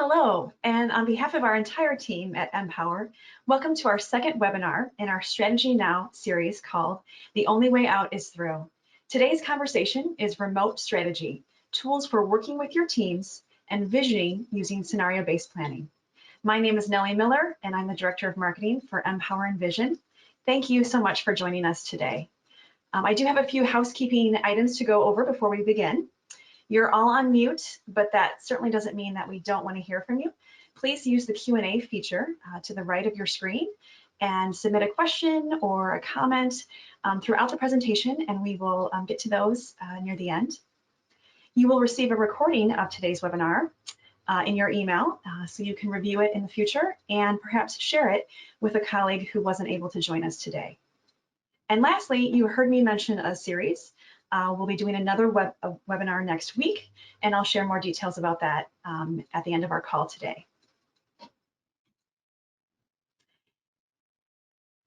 Hello, and on behalf of our entire team at MPOWR, welcome to our second webinar in our Strategy Now series called The Only Way Out is Through. Today's conversation is remote strategy, tools for working with your teams and visioning using scenario-based planning. My name is Nellie Miller, and I'm the Director of Marketing for MPOWR Envision. Thank you so much for joining us today. I do have a few housekeeping items to go over before we begin. You're all on mute, but that certainly doesn't mean that we don't want to hear from you. Please use the Q&A feature to the right of your screen and submit a question or a comment throughout the presentation, and we will get to those near the end. You will receive a recording of today's webinar in your email, so you can review it in the future and perhaps share it with a colleague who wasn't able to join us today. And lastly, you heard me mention a series. We'll be doing another webinar next week, and I'll share more details about that at the end of our call today.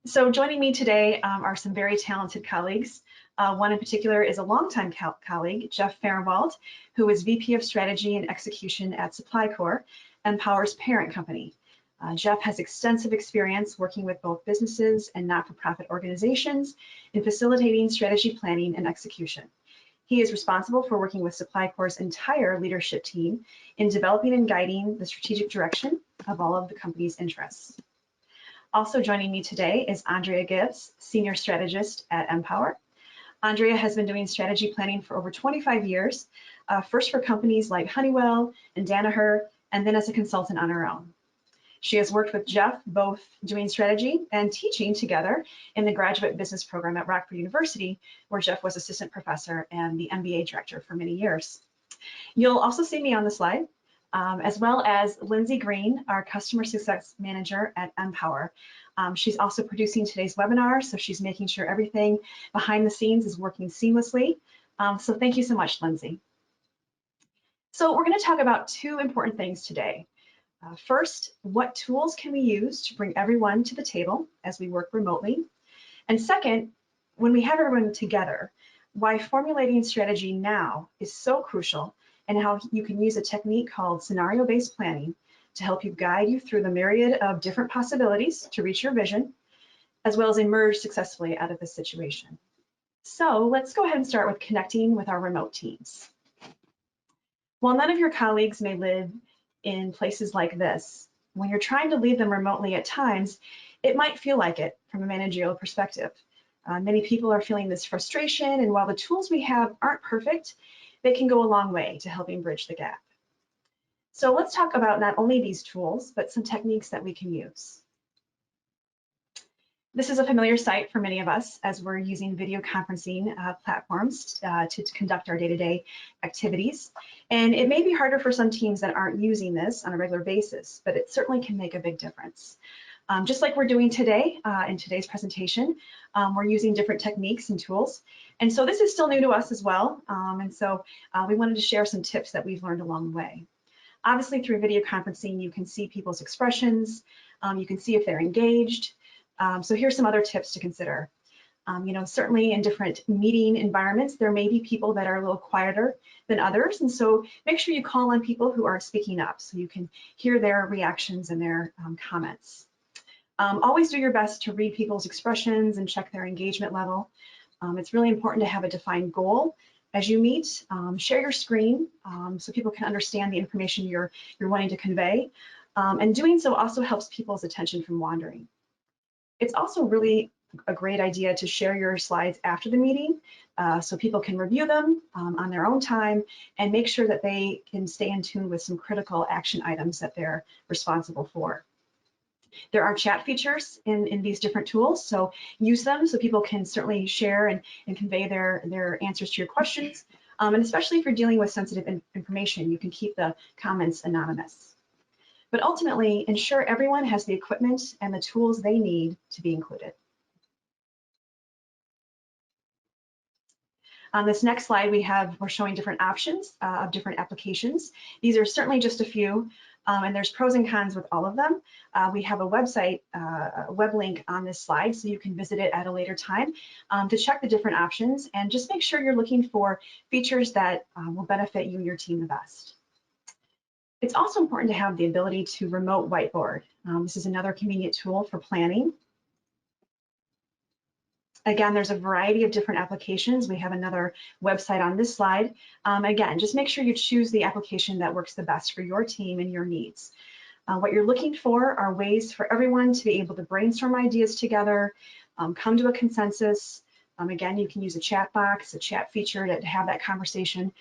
So joining me today are some very talented colleagues. One in particular is a longtime colleague, Jeff Fahrenwald, who is VP of Strategy and Execution at SupplyCorps, MPOWR's parent company. Jeff has extensive experience working with both businesses and not-for-profit organizations in facilitating strategy planning and execution. He is responsible for working with SupplyCorps' entire leadership team in developing and guiding the strategic direction of all of the company's interests. Also joining me today is Andrea Gibbs, Senior Strategist at MPOWR. Andrea has been doing strategy planning for over 25 years, first for companies like Honeywell and Danaher, and then as a consultant on her own. She has worked with Jeff, both doing strategy and teaching together in the graduate business program at Rockford University, where Jeff was assistant professor and the MBA director for many years. You'll also see me on the slide, as well as Lindsay Green, our customer success manager at MPOWR. She's also producing today's webinar, so she's making sure everything behind the scenes is working seamlessly. So thank you so much, Lindsay. So we're going to talk about two important things today. First, what tools can we use to bring everyone to the table as we work remotely? And second, when we have everyone together, why formulating strategy now is so crucial and how you can use a technique called scenario-based planning to help you guide you through the myriad of different possibilities to reach your vision, as well as emerge successfully out of this situation. So let's go ahead and start with connecting with our remote teams. While none of your colleagues may live in places like this, when you're trying to lead them remotely at times, it might feel like it from a managerial perspective. Many people are feeling this frustration, and while the tools we have aren't perfect, they can go a long way to helping bridge the gap. So let's talk about not only these tools, but some techniques that we can use. This is a familiar site for many of us as we're using video conferencing platforms to conduct our day-to-day activities. And it may be harder for some teams that aren't using this on a regular basis, but it certainly can make a big difference. Just like we're doing today in today's presentation, we're using different techniques and tools. And so this is still new to us as well. And so we wanted to share some tips that we've learned along the way. Obviously, through video conferencing, you can see people's expressions. You can see if they're engaged. So here's some other tips to consider. Certainly in different meeting environments, there may be people that are a little quieter than others. And so make sure you call on people who are speaking up so you can hear their reactions and their comments. Always do your best to read people's expressions and check their engagement level. It's really important to have a defined goal as you meet. Share your screen so people can understand the information you're wanting to convey. And doing so also helps people's attention from wandering. It's also really a great idea to share your slides after the meeting so people can review them on their own time and make sure that they can stay in tune with some critical action items that they're responsible for. There are chat features in these different tools, so use them so people can certainly share and convey their answers to your questions. And especially if you're dealing with sensitive information, you can keep the comments anonymous. But ultimately, ensure everyone has the equipment and the tools they need to be included. On this next slide, we're showing different options of different applications. These are certainly just a few, and there's pros and cons with all of them. We have a website, a web link on this slide, so you can visit it at a later time to check the different options and just make sure you're looking for features that will benefit you and your team the best. It's also important to have the ability to remote whiteboard. This is another convenient tool for planning. Again, there's a variety of different applications. We have another website on this slide. Again, just make sure you choose the application that works the best for your team and your needs. What you're looking for are ways for everyone to be able to brainstorm ideas together, come to a consensus. Again, you can use a chat box, a chat feature to have that conversation.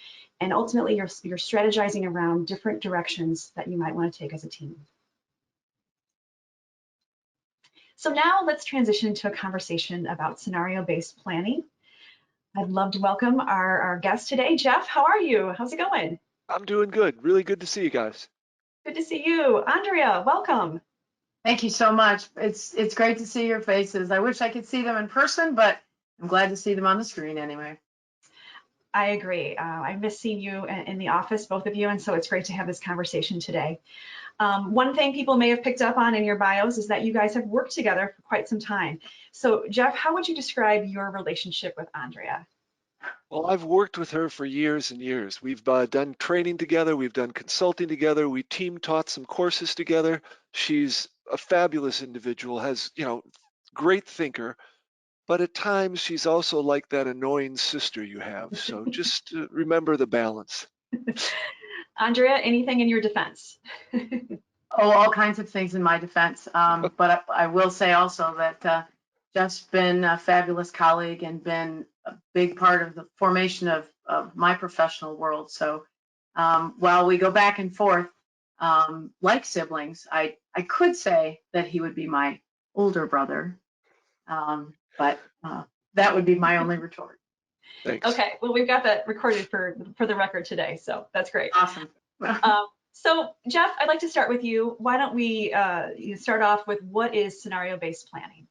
And ultimately, you're strategizing around different directions that you might want to take as a team. So now let's transition to a conversation about scenario-based planning. I'd love to welcome our guest today. Jeff, how are you? How's it going? I'm doing good. Really good to see you guys. Good to see you. Andrea, welcome. Thank you so much. It's great to see your faces. I wish I could see them in person, but I'm glad to see them on the screen anyway. I agree. I miss seeing you in the office, both of you, and so it's great to have this conversation today. One thing people may have picked up on in your bios is that you guys have worked together for quite some time. So Jeff, how would you describe your relationship with Andrea? Well, I've worked with her for years and years. We've done training together. We've done consulting together. We team taught some courses together. She's a fabulous individual, has, great thinker, but at times she's also like that annoying sister you have. So just remember the balance. Andrea, anything in your defense? Oh, all kinds of things in my defense. But I will say also that Jeff's been a fabulous colleague and been a big part of the formation of my professional world. So while we go back and forth, like siblings, I could say that he would be my older brother, but that would be my only retort. Thanks. Okay, well, we've got that recorded for the record today, so that's great. Awesome. So Jeff, I'd like to start with you. Why don't we start off with what is scenario-based planning?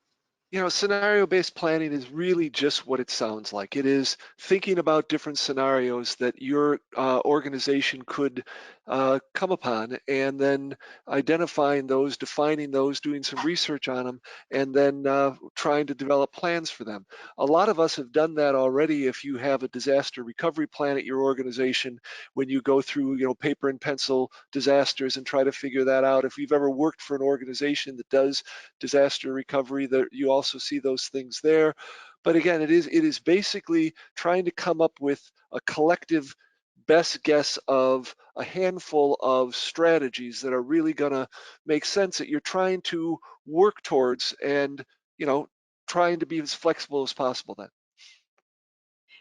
Scenario-based planning is really just what it sounds like. It is thinking about different scenarios that your organization could come upon, and then identifying those, defining those, doing some research on them, and then trying to develop plans for them. A lot of us have done that already. If you have a disaster recovery plan at your organization, when you go through, paper and pencil disasters and try to figure that out. If you've ever worked for an organization that does disaster recovery, that you also see those things there. But again, it is basically trying to come up with a collective best guess of a handful of strategies that are really going to make sense, that you're trying to work towards, and trying to be as flexible as possible then.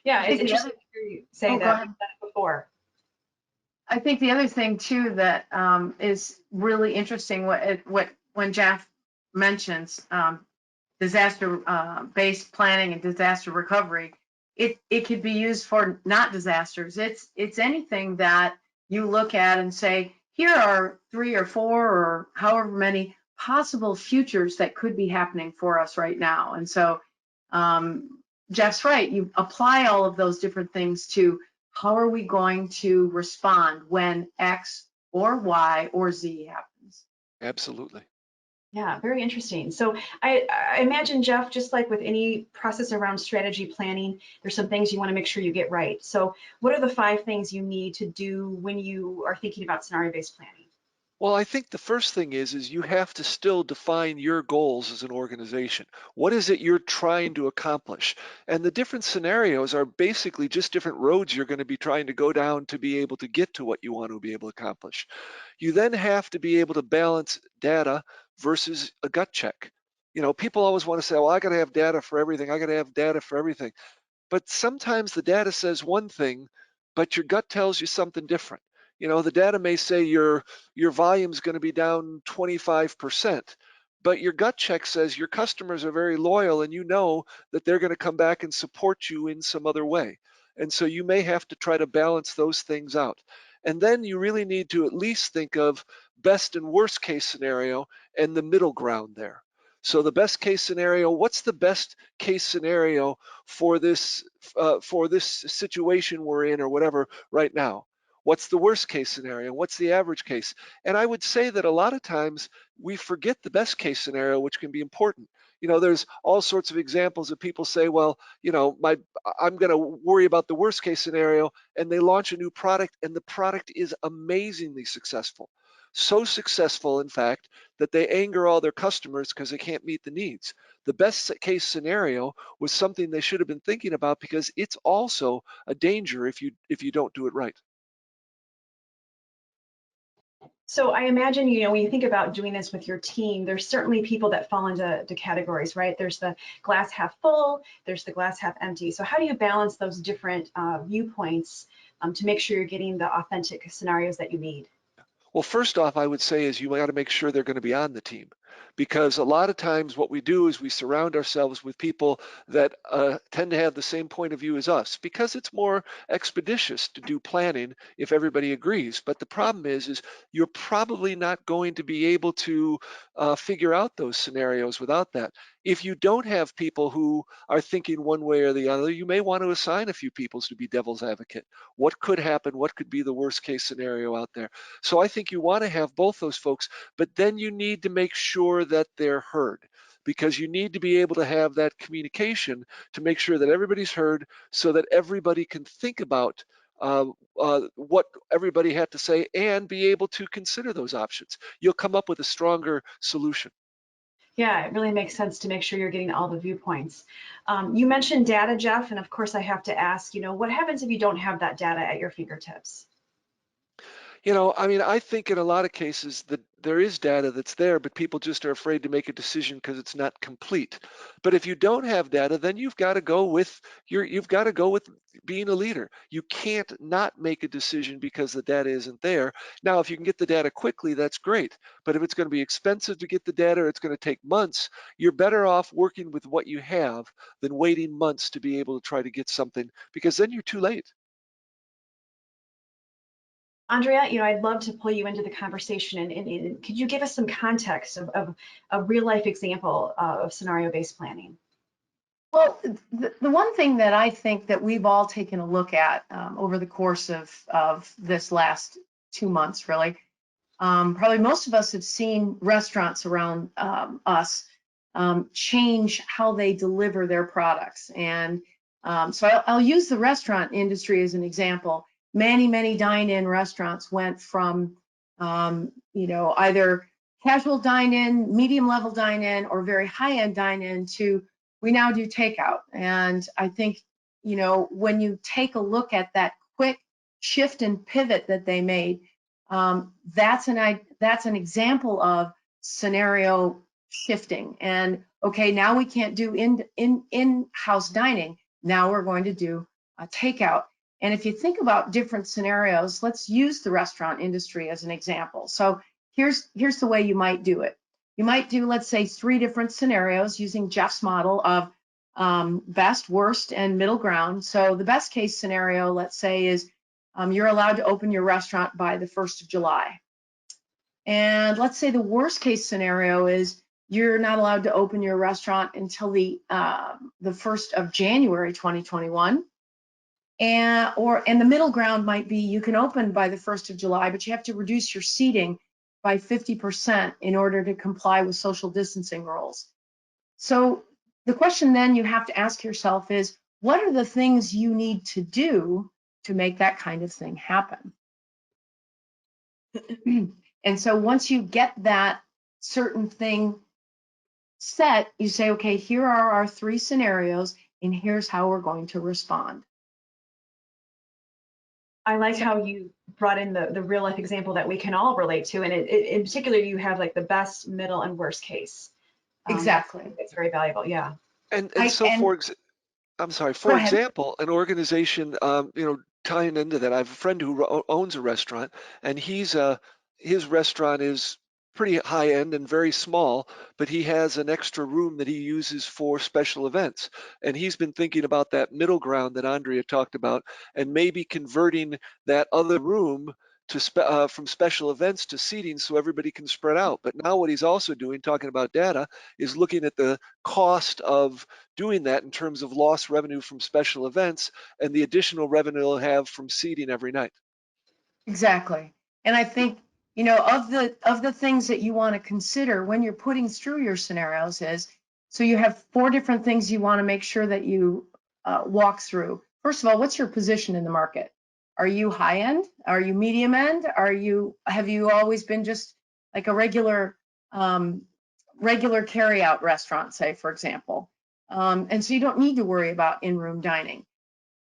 Yeah, it's interesting to hear you say that you've done it before. I think the other thing too that is really interesting when Jeff mentions disaster-based planning and disaster recovery, it could be used for not disasters. It's anything that you look at and say, here are 3 or 4 or however many possible futures that could be happening for us right now. And so Jeff's right. You apply all of those different things to how are we going to respond when X or Y or Z happens. Absolutely. Yeah, very interesting. So I imagine, Jeff, just like with any process around strategy planning, there's some things you want to make sure you get right. So what are the 5 things you need to do when you are thinking about scenario-based planning? Well, I think the first thing is you have to still define your goals as an organization. What is it you're trying to accomplish? And the different scenarios are basically just different roads you're going to be trying to go down to be able to get to what you want to be able to accomplish. You then have to be able to balance data versus a gut check. People always want to say, well, I got to have data for everything. I got to have data for everything. But sometimes the data says one thing, but your gut tells you something different. The data may say your volume is going to be down 25%, but your gut check says your customers are very loyal and you know that they're going to come back and support you in some other way. And so you may have to try to balance those things out. And then you really need to at least think of best and worst case scenario and the middle ground there. So the best case scenario, what's the best case scenario for this situation we're in or whatever right now? What's the worst case scenario? What's the average case? And I would say that a lot of times we forget the best case scenario, which can be important. There's all sorts of examples of people say, well, I'm going to worry about the worst case scenario, and they launch a new product and the product is amazingly successful. So successful, in fact, that they anger all their customers because they can't meet the needs. The best case scenario was something they should have been thinking about, because it's also a danger if you don't do it right. So I imagine, when you think about doing this with your team, there's certainly people that fall into categories, right? There's the glass half full, there's the glass half empty. So how do you balance those different viewpoints to make sure you're getting the authentic scenarios that you need? Well, first off, I would say is you got to make sure they're going to be on the team, because a lot of times what we do is we surround ourselves with people that tend to have the same point of view as us, because it's more expeditious to do planning if everybody agrees. But the problem is you're probably not going to be able to figure out those scenarios without that. If you don't have people who are thinking one way or the other, you may want to assign a few people to be devil's advocate. What could happen? What could be the worst case scenario out there? So I think you want to have both those folks, but then you need to make sure that they're heard, because you need to be able to have that communication to make sure that everybody's heard, so that everybody can think about what everybody had to say and be able to consider those options. You'll come up with a stronger solution. Yeah, it really makes sense to make sure you're getting all the viewpoints. You mentioned data, Jeff, and of course I have to ask, what happens if you don't have that data at your fingertips? I think in a lot of cases that there is data that's there, but people just are afraid to make a decision because it's not complete. But if you don't have data, then you've got to go with being a leader. You can't not make a decision because the data isn't there. Now, if you can get the data quickly, that's great. But if it's going to be expensive to get the data, or it's going to take months, you're better off working with what you have than waiting months to be able to try to get something, because then you're too late. Andrea, I'd love to pull you into the conversation, and could you give us some context of a real life example of scenario-based planning? Well, the one thing that I think that we've all taken a look at over the course of this last 2 months, really, probably most of us have seen restaurants around us change how they deliver their products. And so I'll use the restaurant industry as an example. Many dine-in restaurants went from, either casual dine-in, medium level dine-in, or very high-end dine-in to we now do takeout. And I think, when you take a look at that quick shift and pivot that they made, that's an example of scenario shifting. And okay, now we can't do in-house dining. Now we're going to do a takeout. And if you think about different scenarios, let's use the restaurant industry as an example. So here's the way you might do it. You might do, let's say, 3 different scenarios using Jeff's model of best, worst, and middle ground. So the best case scenario, let's say, is you're allowed to open your restaurant by the 1st of July. And let's say the worst case scenario is you're not allowed to open your restaurant until the 1st of January 2021. And the middle ground might be you can open by the 1st of July, but you have to reduce your seating by 50% in order to comply with social distancing rules. So the question then you have to ask yourself is, what are the things you need to do to make that kind of thing happen? And so once you get that certain thing set, you say, okay, here are our 3 scenarios, and here's how we're going to respond. I like how you brought in the real life example that we can all relate to, and in particular, you have like the best, middle, and worst case. Exactly. It's very valuable, yeah. And so for example, an organization, tying into that, I have a friend who owns a restaurant, and his restaurant is pretty high end and very small, but he has an extra room that he uses for special events. And he's been thinking about that middle ground that Andrea talked about, and maybe converting that other room to from special events to seating so everybody can spread out. But now what he's also doing, talking about data, is looking at the cost of doing that in terms of lost revenue from special events and the additional revenue he'll have from seating every night. Exactly. And I think, you know, of the things that you want to consider when you're putting through your scenarios is, so you have 4 different things you want to make sure that you walk through. First of all, what's your position in the market? Are you high end? Are you medium end? Have you always been just like a regular carry out restaurant, say, for example? And so you don't need to worry about in-room dining.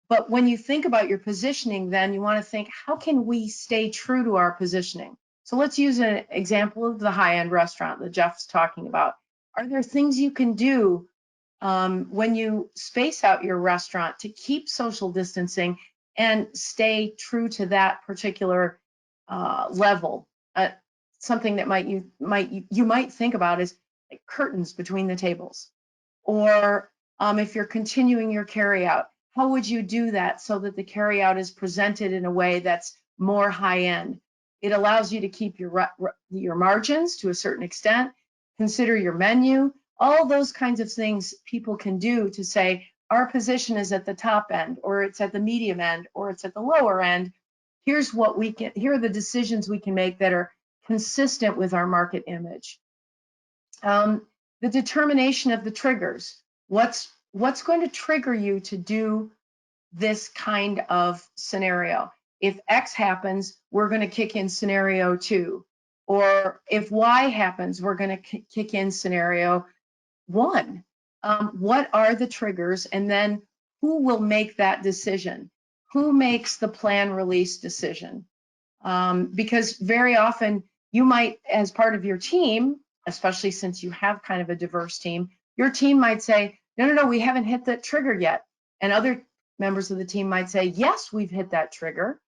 But when you think about your positioning, then you want to think, how can we stay true to our positioning? So let's use an example of the high-end restaurant that Jeff's talking about. Are there things you can do when you space out your restaurant to keep social distancing and stay true to that particular level? Something that you might think about is like curtains between the tables, or if you're continuing your carry out, how would you do that so that the carry out is presented in a way that's more high end? It allows you to keep your margins to a certain extent, consider your menu, all those kinds of things people can do to say, our position is at the top end, or it's at the medium end, or it's at the lower end. Here are the decisions we can make that are consistent with our market image. The determination of the triggers. What's going to trigger you to do this kind of scenario? If X happens, we're going to kick in scenario 2. Or if Y happens, we're going to kick in scenario 1. What are the triggers? And then who will make that decision? Who makes the plan release decision? Because very often you might, as part of your team, especially since you have kind of a diverse team, your team might say, no, we haven't hit that trigger yet. And other members of the team might say, yes, we've hit that trigger.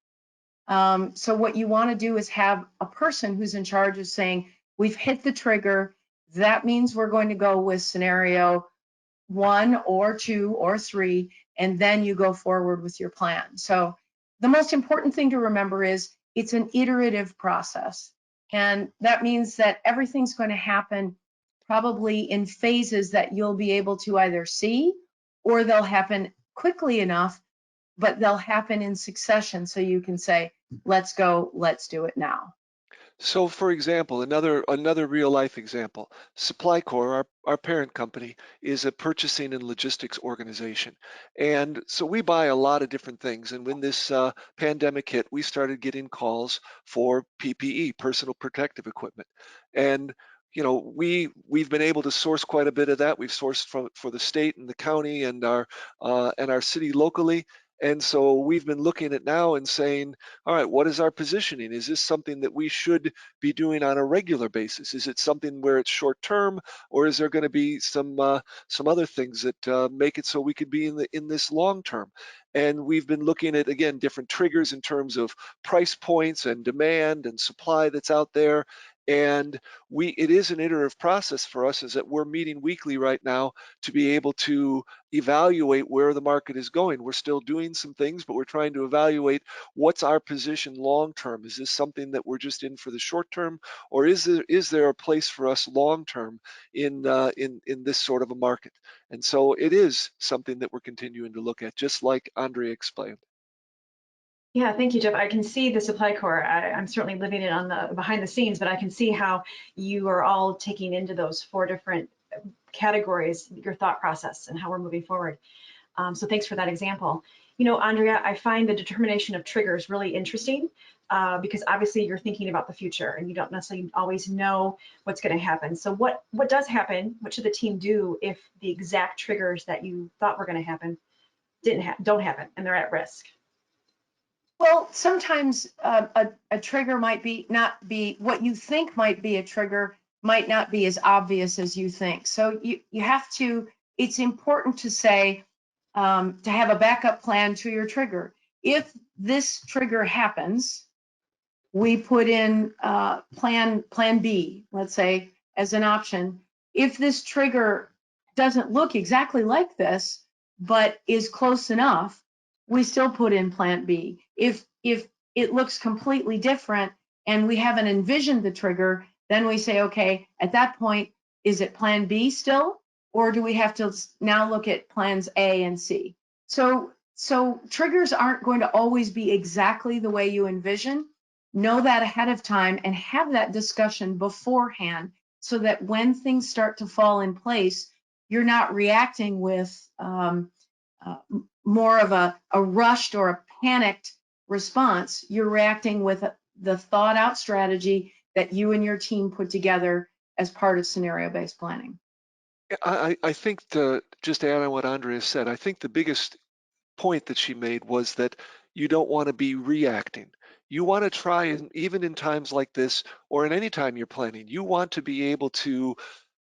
So what you want to do is have a person who's in charge of saying, we've hit the trigger. That means we're going to go with scenario 1 or 2 or 3, and then you go forward with your plan. So the most important thing to remember is it's an iterative process. And that means that everything's going to happen probably in phases that you'll be able to either see, or they'll happen quickly enough, but they'll happen in succession. So you can say, let's go, let's do it now. So, for example, another real life example, SupplyCorp, our parent company, is a purchasing and logistics organization, and so we buy a lot of different things. And when this pandemic hit, we started getting calls for PPE, personal protective equipment, and we've been able to source quite a bit of that. We've sourced for the state and the county and our city locally. And so we've been looking at now and saying, all right, what is our positioning? Is this something that we should be doing on a regular basis? Is it something where it's short term, or is there going to be some other things that make it so we could be in this long term? And we've been looking at, again, different triggers in terms of price points and demand and supply that's out there. And it is an iterative process for us, is that we're meeting weekly right now to be able to evaluate where the market is going. We're still doing some things, but we're trying to evaluate what's our position long term. Is this something that we're just in for the short term, or is there a place for us long term in this sort of a market? And so it is something that we're continuing to look at, just like Andrea explained. Yeah, thank you, Jeff. I can see the SupplyCorp. I'm certainly living it on the behind the scenes, but I can see how you are all taking into those 4 different categories, your thought process and how we're moving forward. So thanks for that example. You know, Andrea, I find the determination of triggers really interesting because obviously you're thinking about the future and you don't necessarily always know what's going to happen. So what does happen? What should the team do if the exact triggers that you thought were going to happen don't happen and they're at risk? Well, sometimes a trigger might not be what you think might be a trigger, might not be as obvious as you think. So you have to, it's important to say, to have a backup plan to your trigger. If this trigger happens, we put in plan B, let's say, as an option. If this trigger doesn't look exactly like this, but is close enough, we still put in plan B. If it looks completely different and we haven't envisioned the trigger, then we say, okay, at that point, is it plan B still? Or do we have to now look at plans A and C? So triggers aren't going to always be exactly the way you envision, know that ahead of time and have that discussion beforehand so that when things start to fall in place, you're not reacting with more of a rushed or a panicked response. You're reacting with the thought out strategy that you and your team put together as part of scenario-based planning. I think just to add on what Andrea said, I think the biggest point that she made was that you don't want to be reacting. You want to try, and even in times like this, or in any time you're planning, you want to be able to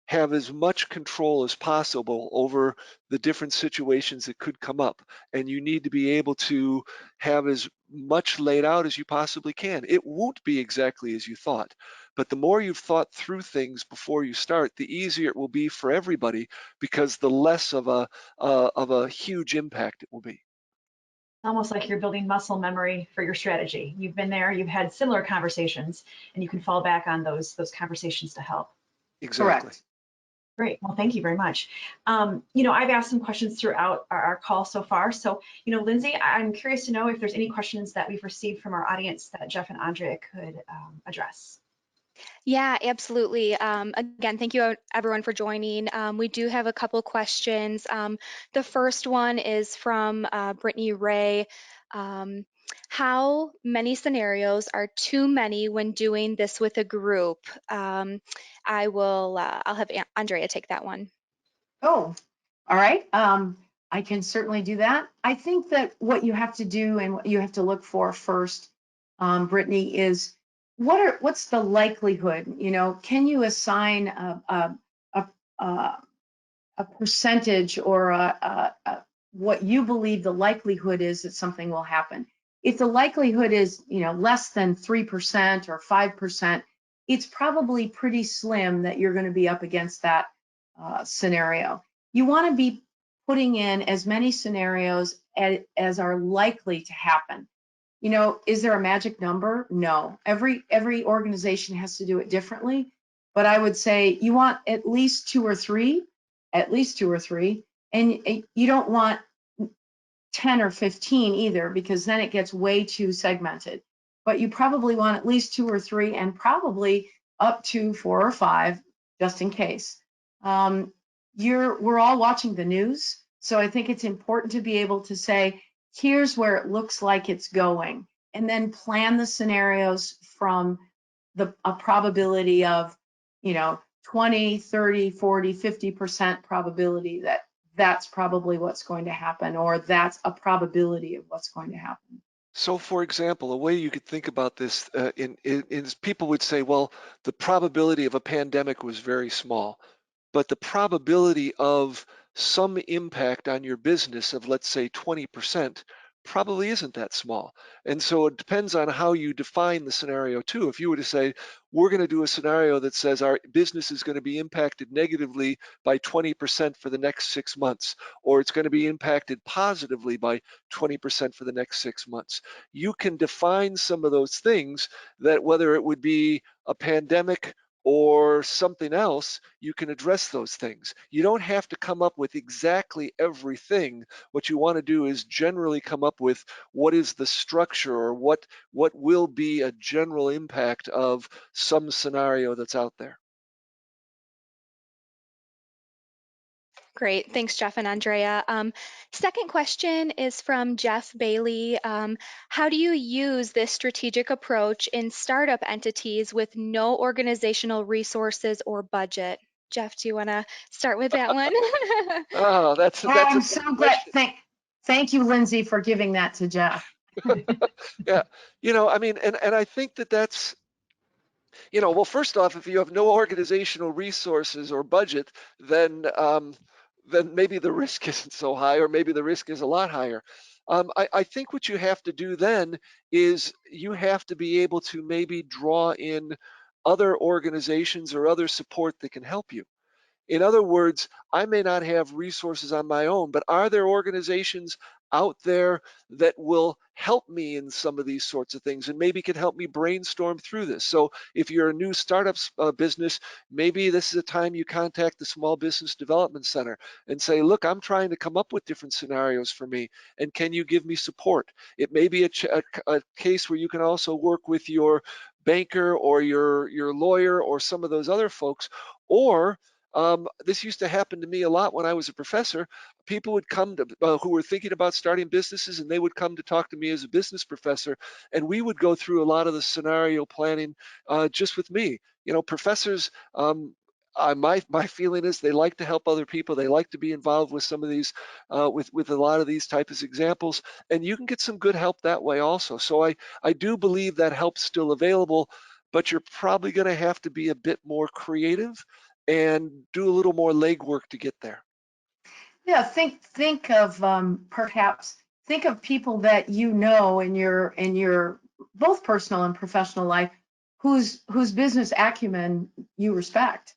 have as much control as possible over the different situations that could come up. And you need to be able to have as much laid out as you possibly can. It won't be exactly as you thought, but the more you've thought through things before you start, the easier it will be for everybody, because the less of a huge impact it will be. Almost like you're building muscle memory for your strategy. You've been there, you've had similar conversations, and you can fall back on those conversations to help. Exactly. Correct. Great. Well, thank you very much. I've asked some questions throughout our call so far. So, Lindsay, I'm curious to know if there's any questions that we've received from our audience that Jeff and Andrea could address. Yeah, absolutely. Again, thank you everyone for joining. We do have a couple questions. The first one is from Brittany Ray. How many scenarios are too many when doing this with a group? I'll have Andrea take that one. Oh, all right. I can certainly do that. I think that what you have to do and what you have to look for first, Brittany, is what's the likelihood? Can you assign a percentage or what you believe the likelihood is that something will happen? If the likelihood is less than 3% or 5%, it's probably pretty slim that you're going to be up against that scenario. You want to be putting in as many scenarios as are likely to happen. Is there a magic number? No. Every organization has to do it differently, but I would say you want at least two or three, and you don't want 10 or 15 either, because then it gets way too segmented. But you probably want at least two or three, and probably up to 4 or 5, just in case. We're all watching the news, so I think it's important to be able to say, here's where it looks like it's going, and then plan the scenarios from a probability of 20, 30, 40, 50% probability that that's probably what's going to happen, or that's a probability of what's going to happen. So, for example, a way you could think about this is people would say, well, the probability of a pandemic was very small, but the probability of some impact on your business of, let's say, 20% probably isn't that small. And so it depends on how you define the scenario too. If you were to say, we're going to do a scenario that says our business is going to be impacted negatively by 20% for the next 6 months, or it's going to be impacted positively by 20% for the next 6 months, you can define some of those things, that whether it would be a pandemic or something else, you can address those things. You don't have to come up with exactly everything. What you want to do is generally come up with what is the structure, or what will be a general impact of some scenario that's out there. Great, thanks Jeff and Andrea. Second question is from Jeff Bailey. How do you use this strategic approach in startup entities with no organizational resources or budget? Jeff, do you want to start with that one? Oh, that's I'm a so big glad. question. Thank you, Lindsay, for giving that to Jeff. Yeah, I mean, and I think that's, well, first off, if you have no organizational resources or budget, then maybe the risk isn't so high, or maybe the risk is a lot higher. I think what you have to do then is you have to be able to maybe draw in other organizations or other support that can help you. In other words, I may not have resources on my own, but are there organizations out there that will help me in some of these sorts of things and maybe can help me brainstorm through this? So if you're a new startup business, maybe this is a time you contact the Small Business Development Center and say, look, I'm trying to come up with different scenarios for me, and can you give me support? It may be a case where you can also work with your banker or your lawyer or some of those other folks, or this used to happen to me a lot when I was a professor. People would come to who were thinking about starting businesses, and they would come to talk to me as a business professor, and we would go through a lot of the scenario planning just with me. You know, professors. My feeling is they like to help other people. They like to be involved with some of these, with a lot of these types of examples, and you can get some good help that way also. So I do believe that help's still available, but you're probably going to have to be a bit more creative and do a little more legwork to get there. Yeah, think of perhaps think of people that you know in your both personal and professional life whose business acumen you respect,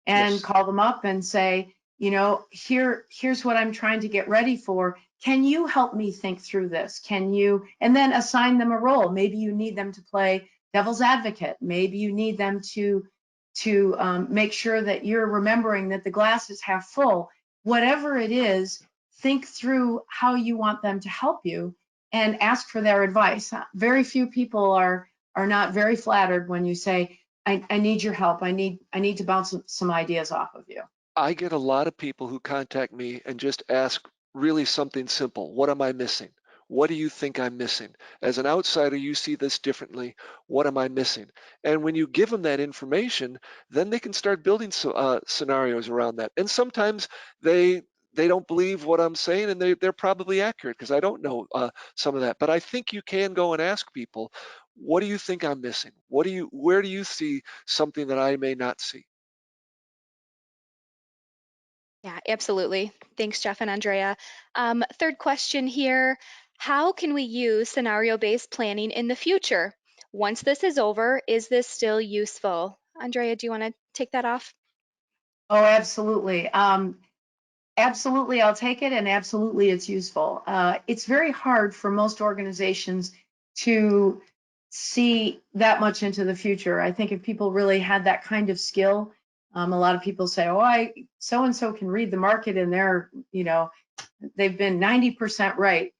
and Yes. call them up and say, you know, here's what I'm trying to get ready for. Can you help me think through this? Can you? And then assign them a role. Maybe you need them to play devil's advocate. Maybe you need them to make sure that you're remembering that the glass is half full. Whatever it is, think through how you want them to help you and ask for their advice. Very few people are not very flattered when you say, I need your help. I need to bounce some ideas off of you. I get a lot of people who contact me and just ask really something simple. What am I missing? What do you think I'm missing? As an outsider, you see this differently. What am I missing? And when you give them that information, then they can start building scenarios around that. And sometimes they don't believe what I'm saying, and they're probably accurate because I don't know some of that. But I think you can go and ask people, what do you think I'm missing? Where do you see something that I may not see? Yeah, absolutely. Thanks, Jeff and Andrea. Third question here. How can we use scenario-based planning in the future? Once this is over, is this still useful? Andrea, do you want to take that off? Oh, absolutely. Absolutely, I'll take it, and absolutely, it's useful. It's very hard for most organizations to see that much into the future. I think if people really had that kind of skill, a lot of people say, "Oh, so and so can read the market, and they've been 90% right."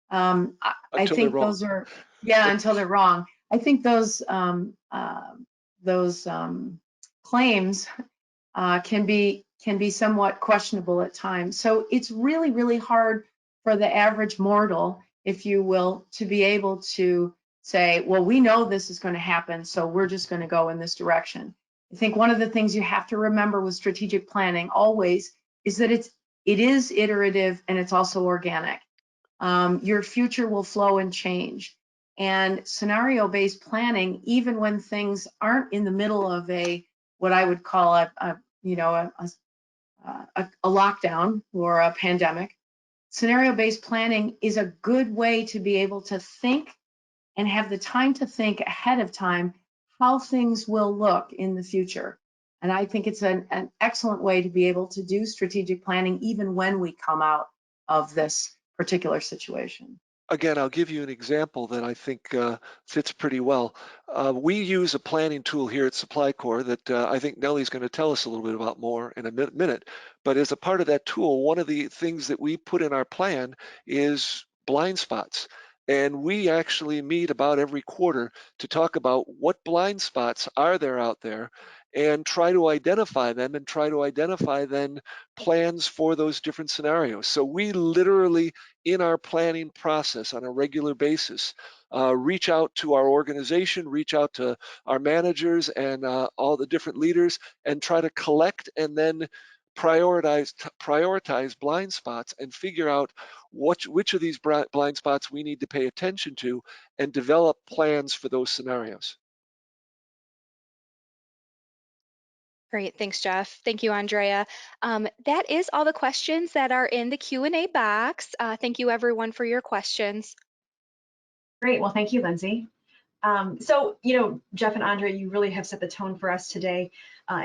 I Until they're think wrong. those are, yeah, until they're wrong. I think those claims can be somewhat questionable at times. So it's really, really hard for the average mortal, if you will, to be able to say, well, we know this is going to happen, so we're just going to go in this direction. I think one of the things you have to remember with strategic planning always is that it is iterative, and it's also organic. Your future will flow and change. And scenario-based planning, even when things aren't in the middle of what I would call a lockdown or a pandemic, scenario-based planning is a good way to be able to think and have the time to think ahead of time how things will look in the future. And I think it's an excellent way to be able to do strategic planning even when we come out of this particular situation. Again, I'll give you an example that I think fits pretty well. We use a planning tool here at Supply Corps that I think Nellie's going to tell us a little bit about more in a minute. But as a part of that tool, one of the things that we put in our plan is blind spots. And we actually meet about every quarter to talk about what blind spots are there out there and try to identify them and try to identify then plans for those different scenarios. So we literally in our planning process on a regular basis, reach out to our organization, reach out to our managers and all the different leaders and try to collect and then prioritize blind spots and figure out which of these blind spots we need to pay attention to and develop plans for those scenarios. Great, thanks, Jeff. Thank you, Andrea. That is all the questions that are in the Q&A box. Thank you, everyone, for your questions. Great. Well, thank you, Lindsay. So, Jeff and Andrea, you really have set the tone for us today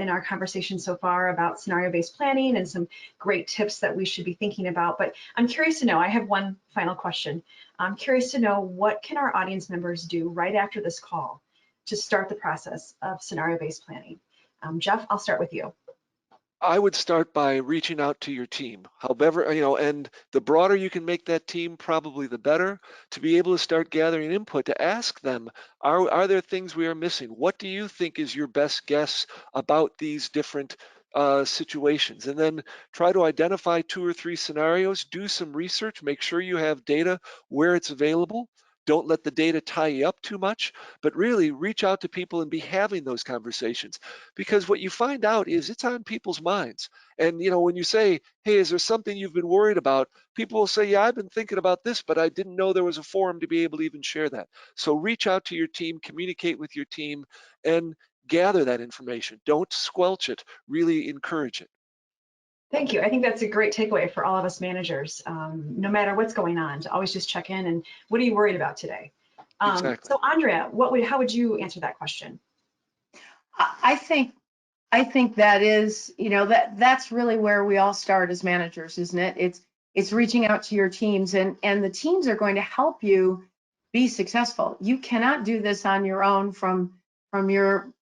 in our conversation so far about scenario-based planning and some great tips that we should be thinking about. But I'm curious to know, I have one final question. I'm curious to know, what can our audience members do right after this call to start the process of scenario-based planning? Jeff, I'll start with you. I would start by reaching out to your team. However, and the broader you can make that team, probably the better, to be able to start gathering input, to ask them, are there things we are missing? What do you think is your best guess about these different situations? And then try to identify 2 or 3 scenarios, do some research, make sure you have data where it's available. Don't let the data tie you up too much, but really reach out to people and be having those conversations. Because what you find out is it's on people's minds. And when you say, hey, is there something you've been worried about? People will say, yeah, I've been thinking about this, but I didn't know there was a forum to be able to even share that. So reach out to your team, communicate with your team, and gather that information. Don't squelch it, really encourage it. Thank you. I think that's a great takeaway for all of us managers, no matter what's going on, to always just check in and what are you worried about today? Exactly. So Andrea, how would you answer that question? I think that is, that's really where we all start as managers, isn't it? It's reaching out to your teams, and the teams are going to help you be successful. You cannot do this on your own from your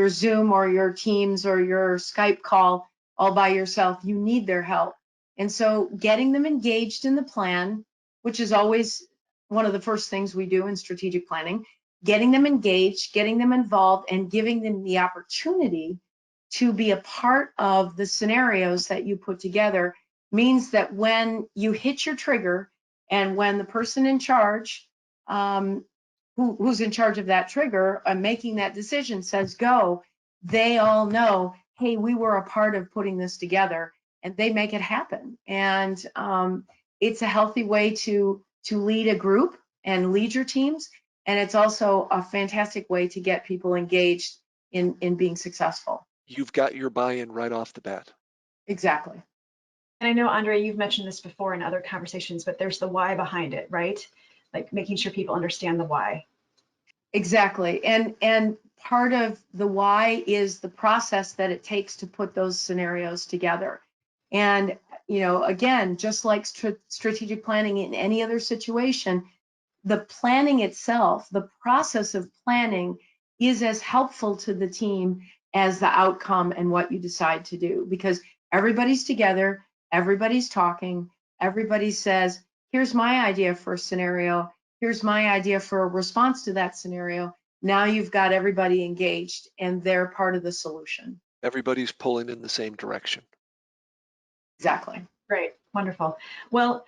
Zoom or your Teams or your Skype call all by yourself. You need their help. And so getting them engaged in the plan, which is always one of the first things we do in strategic planning, getting them engaged, getting them involved, and giving them the opportunity to be a part of the scenarios that you put together means that when you hit your trigger and when the person in charge, who's in charge of that trigger and making that decision says go, they all know, hey, we were a part of putting this together, and they make it happen. And it's a healthy way to lead a group and lead your teams. And it's also a fantastic way to get people engaged in being successful. You've got your buy-in right off the bat. Exactly. And I know, Andrea, you've mentioned this before in other conversations, but there's the why behind it, right? Like making sure people understand the why. Exactly. And part of the why is the process that it takes to put those scenarios together. And, again, just like strategic planning in any other situation, the planning itself, the process of planning, is as helpful to the team as the outcome and what you decide to do, because everybody's together, everybody's talking, everybody says, here's my idea for a scenario, here's my idea for a response to that scenario. Now you've got everybody engaged and they're part of the solution. Everybody's pulling in the same direction. Exactly. Great, wonderful. Well,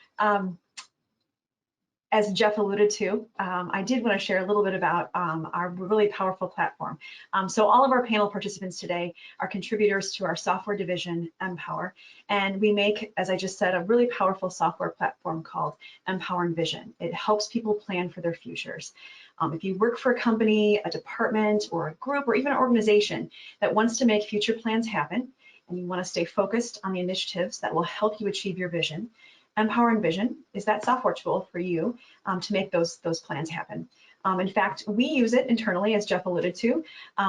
as Jeff alluded to, I did want to share a little bit about our really powerful platform. So all of our panel participants today are contributors to our software division, MPOWR, and we make, as I just said, a really powerful software platform called MPOWR Envision. It helps people plan for their futures. If you work for a company, a department, or a group, or even an organization that wants to make future plans happen, and you want to stay focused on the initiatives that will help you achieve your vision, MPOWR Envision is that software tool for you to make those plans happen. In fact, we use it internally, as Jeff alluded to.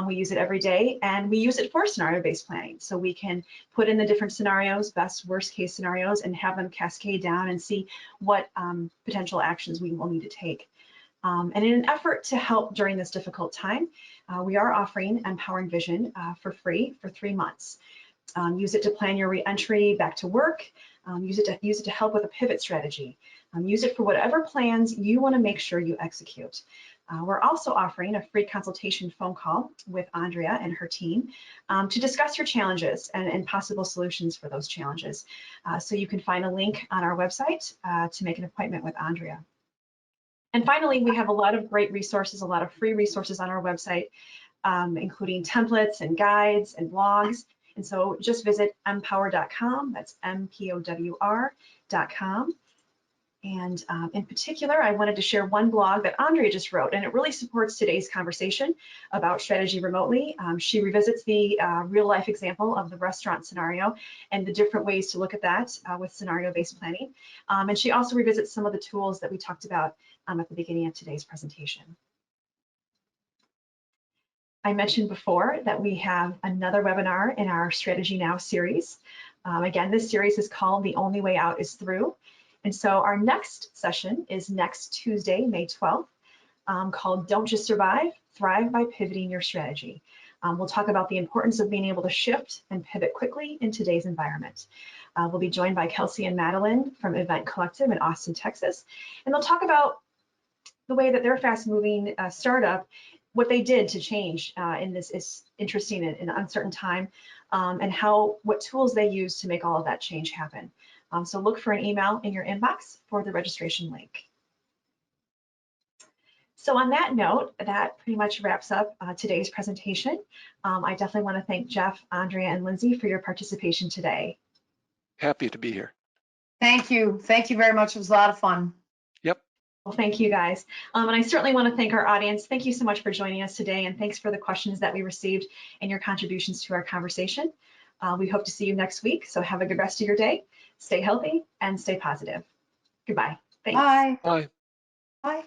We use it every day, and we use it for scenario-based planning. So we can put in the different scenarios, best, worst case scenarios, and have them cascade down and see what potential actions we will need to take. And in an effort to help during this difficult time, we are offering MPOWR Envision for free for 3 months. Use it to plan your re-entry back to work. Use it to help with a pivot strategy. Use it for whatever plans you want to make sure you execute. We're also offering a free consultation phone call with Andrea and her team to discuss your challenges and possible solutions for those challenges. So you can find a link on our website to make an appointment with Andrea. And finally, we have a lot of great resources, a lot of free resources on our website, including templates and guides and blogs. And so just visit mpowr.com, that's MPOWR.com. And in particular, I wanted to share one blog that Andrea just wrote, and it really supports today's conversation about strategy remotely. She revisits the real life example of the restaurant scenario and the different ways to look at that with scenario-based planning. And she also revisits some of the tools that we talked about at the beginning of today's presentation. I mentioned before that we have another webinar in our Strategy Now series. Again, this series is called The Only Way Out is Through. And so our next session is next Tuesday, May 12th, called Don't Just Survive, Thrive by Pivoting Your Strategy. We'll talk about the importance of being able to shift and pivot quickly in today's environment. We'll be joined by Kelsey and Madeline from Event Collective in Austin, Texas, and they'll talk about the way that their fast-moving startup, what they did to change in this interesting and uncertain time, and what tools they use to make all of that change happen. So look for an email in your inbox for the registration link. So on that note, that pretty much wraps up today's presentation. I definitely want to thank Jeff, Andrea, and Lindsay for your participation today. Happy to be here. Thank you. Thank you very much. It was a lot of fun. Yep. Well, thank you guys. And I certainly want to thank our audience. Thank you so much for joining us today, and thanks for the questions that we received and your contributions to our conversation. We hope to see you next week. So have a good rest of your day. Stay healthy and stay positive. Goodbye. Thanks. Bye. Bye. Bye.